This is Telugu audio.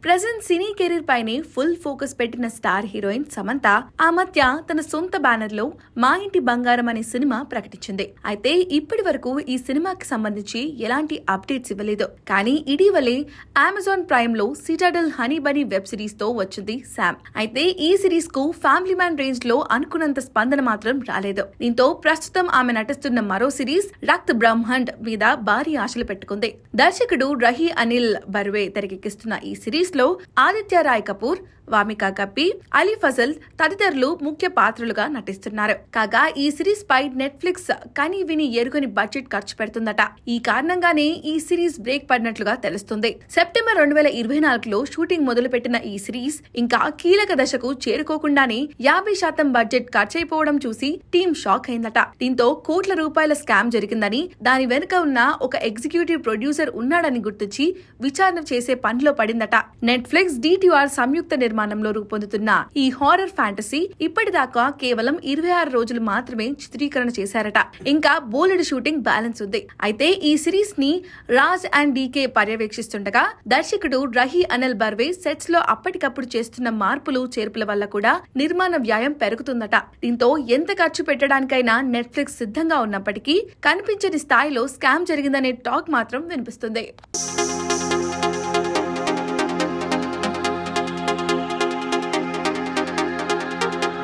ప్రెజెంట్ సినీ కెరీర్ పైనే ఫుల్ ఫోకస్ పెట్టిన స్టార్ హీరోయిన్ సమంత ఆ మధ్య తన సొంత బ్యానర్ లో మా ఇంటి బంగారం అనే సినిమా ప్రకటించింది. అయితే ఇప్పటి వరకు ఈ సినిమాకి సంబంధించి ఎలాంటి అప్డేట్స్ ఇవ్వలేదు. కానీ ఇటీవలే అమెజాన్ ప్రైమ్ లో సిటాడెల్ హనీ బనీ వెబ్ సిరీస్ తో వచ్చింది శామ్. అయితే ఈ సిరీస్ కు ఫ్యామిలీ మ్యాన్ రేంజ్ లో అనుకున్నంత స్పందన మాత్రం రాలేదు. దీంతో ప్రస్తుతం ఆమె నటిస్తున్న మరో సిరీస్ రక్త్ బ్రహ్మాండ్ మీద భారీ ఆశలు పెట్టుకుంది. దర్శకుడు రహీ అనిల్ బర్వే తెరకెక్కిస్తున్న ఈ సిరీస్ లో ఆదిత్య రాయ్ కపూర్, వామికా కప్పి, అలీ ఫజల్ తదితరులు ముఖ్య పాత్రలుగా నటిస్తున్నారు. కాగా ఈ సిరీస్ పై నెట్ఫ్లిక్స్ కని విని ఎరుగని బడ్జెట్ ఖర్చు పెడుతుందట. ఈ కారణంగానే ఈ సిరీస్ బ్రేక్ పడినట్లుగా తెలుస్తుంది. సెప్టెంబర్ 2024లో షూటింగ్ మొదలుపెట్టిన ఈ సిరీస్ ఇంకా కీలక దశకు చేరుకోకుండానే 50% బడ్జెట్ ఖర్చయిపోవడం చూసి టీం షాక్ అయిందట. దీంతో కోట్ల రూపాయల స్కామ్ జరిగిందని, దాని వెనుక ఉన్న ఒక ఎగ్జిక్యూటివ్ ప్రొడ్యూసర్ ఉన్నాడని గుర్తించి విచారణ చేసే పనిలో పడిందట. నెట్ఫ్లిక్స్ DTR సంయుక్త నిర్మాణంలో రూపొందుతున్న ఈ హారర్ ఫ్యాంటసీ ఇప్పటిదాకా కేవలం 26 రోజులు మాత్రమే చిత్రీకరణ చేశారట. ఇంకా బోలెడు షూటింగ్ బ్యాలెన్స్ ఉంది. అయితే ఈ సిరీస్ ని రాజ్ అండ్ DK పర్యవేక్షిస్తుండగా దర్శకుడు రహీ అనిల్ బర్వే సెట్స్ లో అప్పటికప్పుడు చేస్తున్న మార్పులు చేర్పుల వల్ల కూడా నిర్మాణ వ్యయం పెరుగుతుందట. దీంతో ఎంత ఖర్చు పెట్టడానికైనా నెట్ఫ్లిక్స్ సిద్ధంగా ఉన్నప్పటికీ కనిపించని స్థాయిలో స్కామ్ జరిగిందనే టాక్ మాత్రం వినిపిస్తుంది.